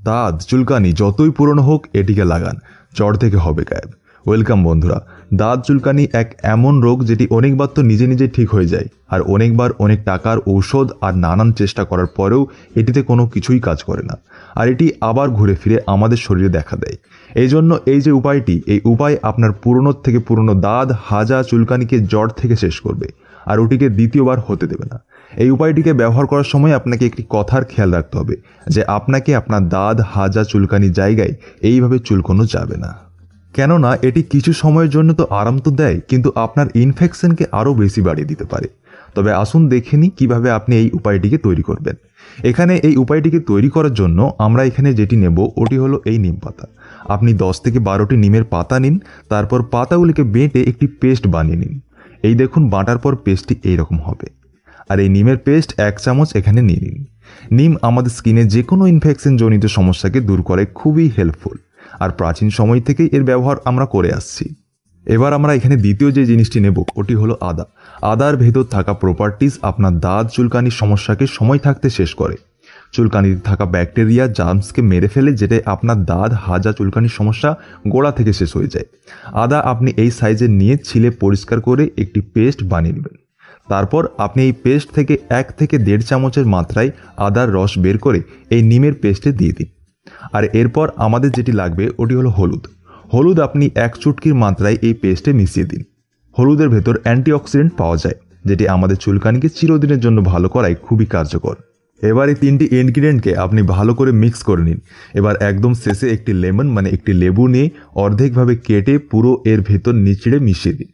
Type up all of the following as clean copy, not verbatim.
দাঁত চুলকানি যতই পুরনো হোক এটিকে লাগান, জ্বর থেকে হবে গায়েব। ওয়েলকাম বন্ধুরা। দাঁত চুলকানি এক এমন রোগ যেটি অনেকবার তো নিজে নিজে ঠিক হয়ে যায়, আর অনেকবার অনেক টাকার ঔষধ আর নানান চেষ্টা করার পরেও এটিতে কোনো কিছুই কাজ করে না, আর এটি আবার ঘুরে ফিরে আমাদের শরীরে দেখা দেয়। এই জন্য এই যে উপায়টি, এই উপায় আপনার পুরনোর থেকে পুরনো দাঁত হাজা চুলকানিকে জ্বর থেকে শেষ করবে, আর ওটিকে দ্বিতীয়বার হতে দেবে না। এই উপায়টিকে ব্যবহার করার সময় আপনাকে একটি কথার খেয়াল রাখতে হবে যে আপনাকে আপনার দাঁত হাজা চুলকানি জায়গায় এইভাবে চুলকানো যাবে না, কেননা এটি কিছু সময়ের জন্য তো আরাম তো দেয়, কিন্তু আপনার ইনফেকশনকে আরও বেশি বাড়িয়ে দিতে পারে। তবে আসুন দেখে নিই কীভাবে আপনি এই উপায়টিকে তৈরি করবেন। এখানে এই উপায়টিকে তৈরি করার জন্য আমরা এখানে যেটি নেব ওটি হলো এই নিম পাতা। আপনি 10 থেকে 12টি নিমের পাতা নিন, তারপর পাতাগুলিকে বেটে একটি পেস্ট বানিয়ে নিন। এই দেখুন, বাটার পর পেস্টটি এইরকম হবে। আর এই নিমের পেস্ট 1 চামচ এখানে নিয়ে নিন। নিম আমাদের স্কিনে যে কোনো ইনফেকশন জনিত সমস্যাকে দূর করে খুবই হেল্পফুল, আর প্রাচীন সময় থেকেই এর ব্যবহার আমরা করে আসছি। এবার আমরা এখানে দ্বিতীয় যে জিনিসটি নেব ওটি হলো আদা। আদার ভেতর থাকা প্রপার্টিজ আপনার দাঁত চুলকানির সমস্যাকে সময় থাকতে শেষ করে। চুলকানিতে থাকা ব্যাকটেরিয়া জার্মসকে মেরে ফেলে, যেটা আপনার দাঁত হাজা চুলকানির সমস্যা গোড়া থেকে শেষ হয়ে যায়। আদা আপনি এই সাইজে নিয়ে ছিলে পরিষ্কার করে একটি পেস্ট বানিয়ে নেবেন। তারপর আপনি এই পেস্ট থেকে 1 থেকে 1.5 চামচের মাত্রায় আদার রস বের করে এই নিমের পেস্টে দিয়ে দিন। আর এরপর আমাদের যেটি লাগবে ওটি হলো হলুদ। হলুদ আপনি 1 চুটকির মাত্রায় এই পেস্টে মিশিয়ে দিন। হলুদের ভেতর অ্যান্টিঅক্সিডেন্ট পাওয়া যায়, যেটি আমাদের চুলকানিকে চিরদিনের জন্য ভালো করায় খুবই কার্যকর। এবার এই 3টি ইনগ্রিডিয়েন্টকে আপনি ভালো করে মিক্স করে নিন। এবার একদম শেষে একটি লেমন মানে একটি লেবু নিয়ে অর্ধেকভাবে কেটে পুরো এর ভেতর নিচড়ে মিশিয়ে দিন।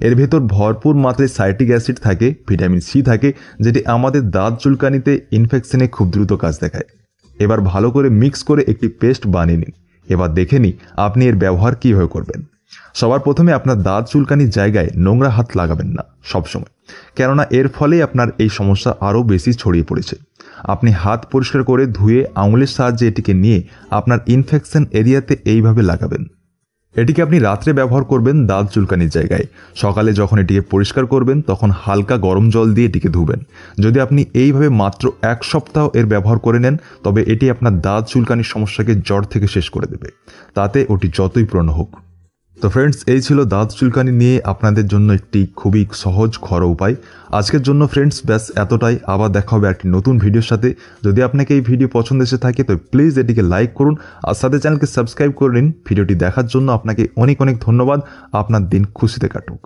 এর ভেতর ভরপুর মাত্রায় সাইট্রিক অ্যাসিড থাকে, ভিটামিন সি থাকে, যেটি আমাদের দাঁত চুলকানিতে ইনফেকশনে খুব দ্রুত কাজ দেখায়। এবার ভালো করে মিক্স করে একটি পেস্ট বানিয়ে নিন। এবার দেখে নিই আপনি এর ব্যবহার কীভাবে করবেন। সবার প্রথমে আপনার দাঁত চুলকানির জায়গায় নোংরা হাত লাগাবেন না সবসময়, কেননা এর ফলেই আপনার এই সমস্যা আরও বেশি ছড়িয়ে পড়েছে। আপনি হাত পরিষ্কার করে ধুয়ে আঙুলের সাহায্যে এটিকে নিয়ে আপনার ইনফেকশন এরিয়াতে এইভাবে লাগাবেন। এটিকে আপনি রাত্রে ব্যবহার করবেন দাঁত চুলকানির জায়গায়। সকালে যখন এটিকে পরিষ্কার করবেন তখন হালকা গরম জল দিয়ে এটিকে ধুবেন। যদি আপনি এইভাবে মাত্র 1 সপ্তাহ এর ব্যবহার করে নেন, তবে এটি আপনার দাঁত চুলকানির সমস্যাকে জড় থেকে শেষ করে দেবে, তাতে ওটি যতই পুরনো হোক। তো ফ্রেন্ডস, এই ছিল দাঁত চুলকানি নিয়ে আপনাদের জন্য একটি খুবই সহজ ঘরোয়া উপায়। আজকের জন্য ফ্রেন্ডস ব্যাস এতটাই। আবার দেখা হবে একটি নতুন ভিডিওর সাথে। যদি আপনাকে এই ভিডিও পছন্দ এসে থাকে তো প্লিজ এটিকে লাইক করুন, আর সাথে চ্যানেলকে সাবস্ক্রাইব করে নিন। ভিডিওটি দেখার জন্য আপনাকে অনেক অনেক ধন্যবাদ। আপনার দিন খুশিতে কাটুক।